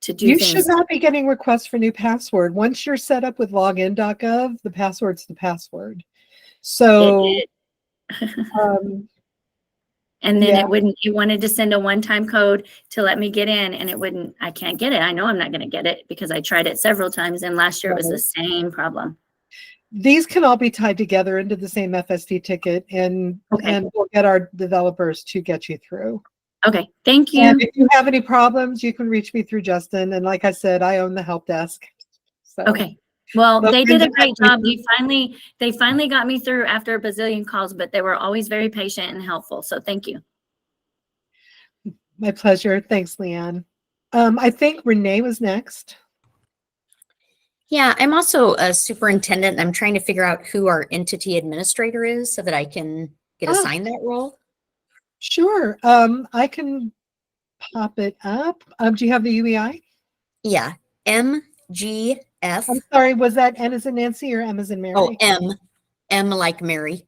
do you things? should not be getting requests for new password. Once you're set up with login.gov, the password's the password. So and then yeah. it wanted to send a one-time code to let me get in, and I can't get it. I know I'm not going to get it because I tried it several times, and last year it was the same problem. These can all be tied together into the same FSD ticket, and we'll get our developers to get you through. Okay, thank you. And if you have any problems, you can reach me through Justin. And like I said, I own the help desk. So. Okay. Well, they did a great job. They finally got me through after a bazillion calls, but they were always very patient and helpful. So thank you. My pleasure. Thanks, Leanne. I think Renee was next. Yeah, I'm also a superintendent. I'm trying to figure out who our entity administrator is so that I can get assigned that role. Sure. I can pop it up. Do you have the UEI? Yeah, MGF. I'm sorry, was that N as in Nancy or M as in Mary? Oh, M like Mary.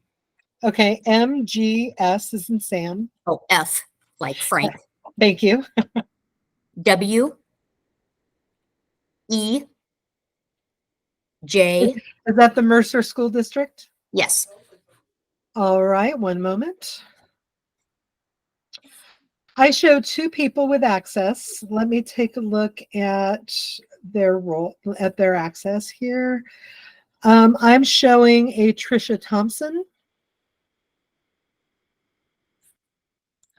Okay, MGS is in Sam. Oh, F like Frank. Thank you. W E J. Is that the Mercer School District? Yes. All right, one moment. I show two people with access. Let me take a look at their role, at their access here. I'm showing a Trisha Thompson.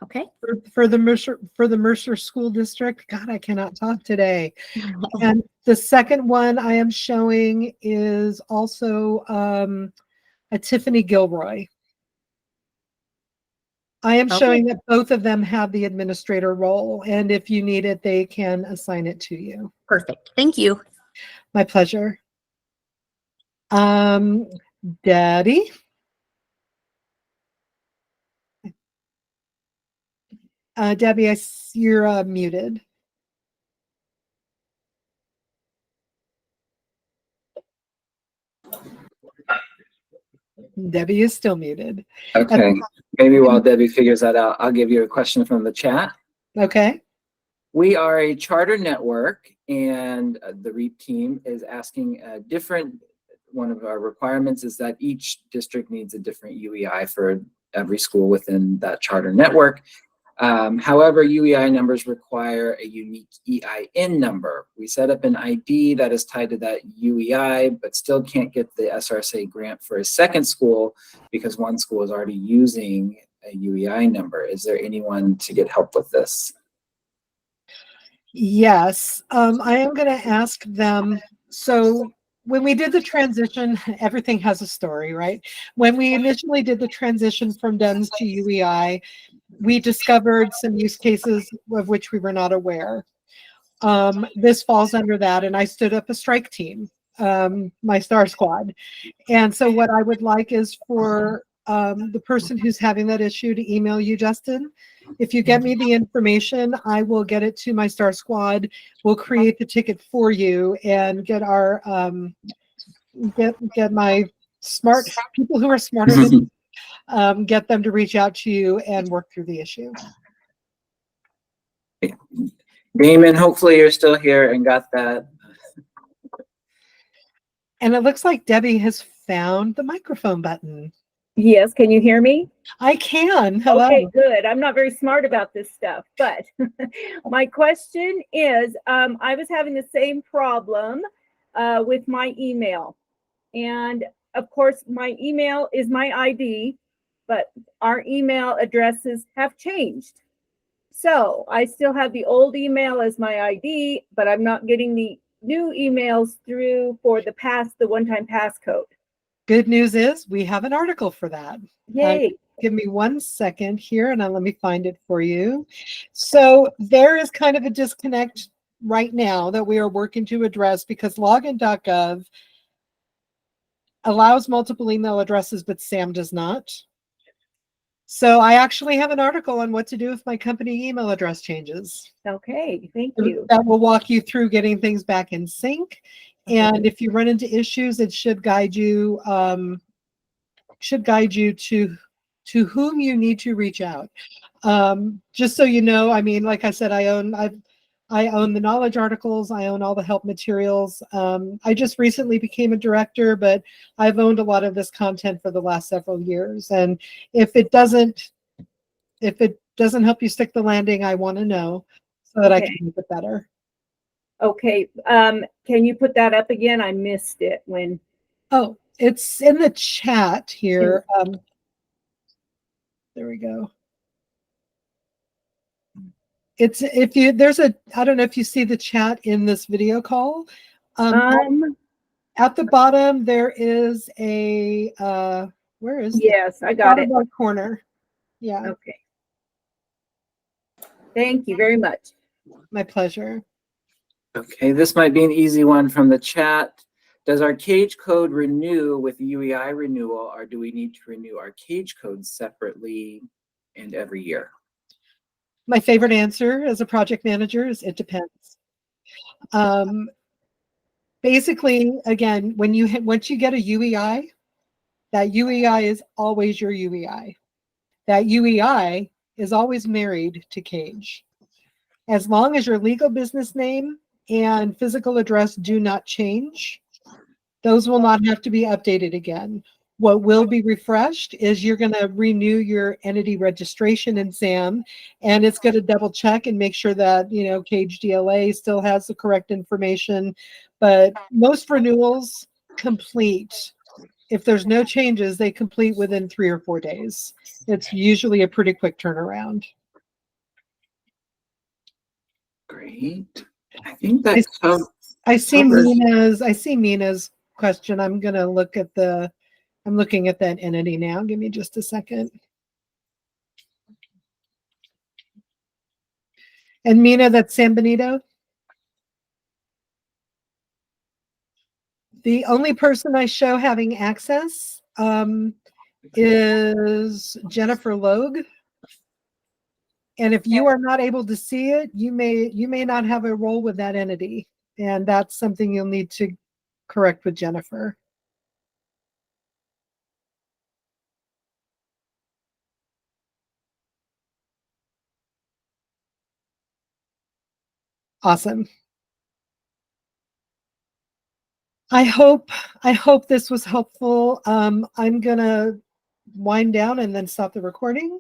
Okay. For the Mercer School District. God, I cannot talk today. And the second one I am showing is also a Tiffany Gilroy. I am showing that both of them have the administrator role, and if you need it, they can assign it to you. Perfect. Thank you. My pleasure. Debbie. Debbie, you're muted. Debbie is still muted. Okay. Maybe while Debbie figures that out, I'll give you a question from the chat. Okay. We are a charter network, and the REAP team is asking one of our requirements is that each district needs a different UEI for every school within that charter network. However, UEI numbers require a unique EIN number. We set up an ID that is tied to that UEI, but still can't get the SRSA grant for a second school because one school is already using a UEI number. Is there anyone to get help with this? Yes, I am going to ask them. So when we did the transition, everything has a story, right? When we initially did the transition from DUNS to UEI, we discovered some use cases of which we were not aware. This falls under that, and I stood up a strike team, my STAR squad. And so what I would like is for the person who's having that issue to email you, Justin. If you get me the information, I will get it to my STAR squad. We'll create the ticket for you and get our get my smart people who are smarter than get them to reach out to you and work through the issue. Damon, hopefully you're still here and got that. And it looks like Debbie has found the microphone button. Yes, can you hear me? I can. Hello. Okay, good. I'm not very smart about this stuff, but my question is, I was having the same problem with my email. And of course, my email is my ID, but our email addresses have changed. So I still have the old email as my ID, but I'm not getting the new emails through for the one-time passcode. Good news is we have an article for that. Yay. Give me 1 second here and let me find it for you. So there is kind of a disconnect right now that we are working to address because login.gov allows multiple email addresses, but SAM does not. So I actually have an article on what to do if my company email address changes. Okay, thank you. That will walk you through getting things back in sync. And if you run into issues, it should guide you to whom you need to reach out. Just so you know, I mean, like I said, I own the knowledge articles. I own all the help materials. I just recently became a director, but I've owned a lot of this content for the last several years. And if it doesn't help you stick the landing, I want to know so that I can make it better. Okay. Can you put that up again? I missed it when. Oh, it's in the chat here. There we go. It's I don't know if you see the chat in this video call. At the bottom, there is a, where is yes, I got it. Bottom corner. Yeah. Okay. Thank you very much. My pleasure. Okay, this might be an easy one from the chat. Does our cage code renew with UEI renewal, or do we need to renew our cage code separately and every year? My favorite answer as a project manager is it depends. Basically, again, once you get a UEI, that UEI is always your UEI. That UEI is always married to cage. As long as your legal business name and physical address do not change, those will not have to be updated again. What will be refreshed is you're going to renew your entity registration in SAM, and it's going to double check and make sure that, Cage DLA still has the correct information. But most renewals complete. If there's no changes, they complete within 3 or 4 days. It's usually a pretty quick turnaround. Great. I think that's I see Mina's question. I'm looking at that entity now. Give me just a second. And Mina, that's San Benito. The only person I show having access is Jennifer Logue. And if you are not able to see it, you may not have a role with that entity. And that's something you'll need to correct with Jennifer. Awesome. I hope this was helpful. I'm gonna wind down and then stop the recording.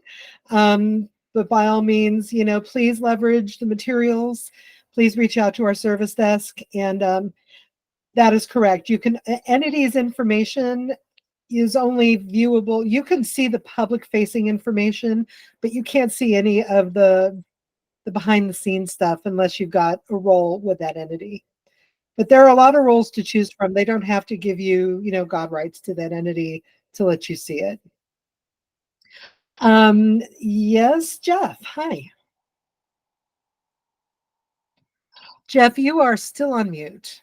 But by all means, please leverage the materials. Please reach out to our service desk. And that is correct. Entities information is only viewable. You can see the public facing information, but you can't see any of the behind the scenes stuff unless you've got a role with that entity. But there are a lot of roles to choose from. They don't have to give you, God rights to that entity to let you see it. Yes, Jeff. Hi. Jeff, you are still on mute.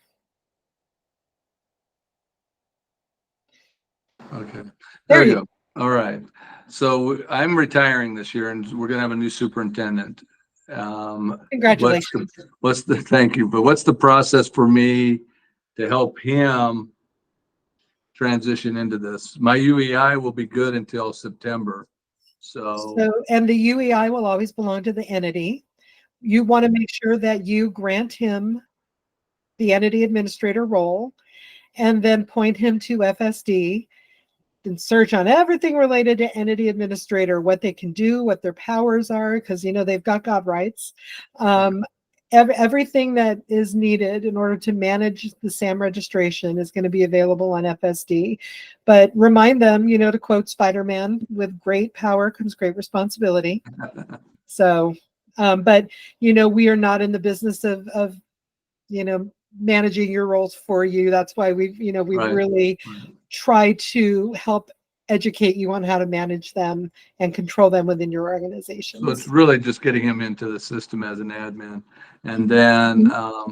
Okay. There we go. All right. So I'm retiring this year, and we're going to have a new superintendent. Congratulations. Thank you. But what's the process for me to help him transition into this? My UEI will be good until September. And the UEI will always belong to the entity. You want to make sure that you grant him the entity administrator role and then point him to FSD and search on everything related to entity administrator, what they can do, what their powers are, because they've got God rights. Everything that is needed in order to manage the SAM registration is going to be available on FSD. But remind them, to quote Spider-Man, with great power comes great responsibility. So But, we are not in the business of managing your roles for you. That's why we've Right. really Right. tried to help educate you on how to manage them and control them within your organizations. So it's really just getting him into the system as an admin. And then,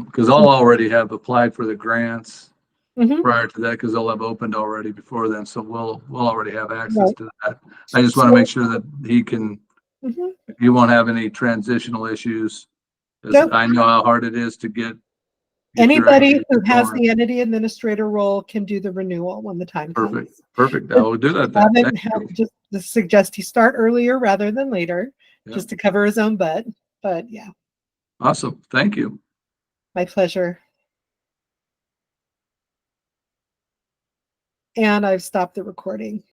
because I'll already have applied for the grants Mhm. prior to that, because they'll have opened already before then. So we'll already have access Right. to that. I just want to make sure that Mhm. he won't have any transitional issues. 'Cause Nope. I know how hard it is to get. your Anybody entity who has going. the entity administrator role can do the renewal when the time Perfect, comes. perfect. I will do that then. Haven't Thank had, you. just to suggest he start earlier rather than later, Yeah. just to cover his own butt. But yeah, Awesome. Thank you. my pleasure. And I've stopped the recording.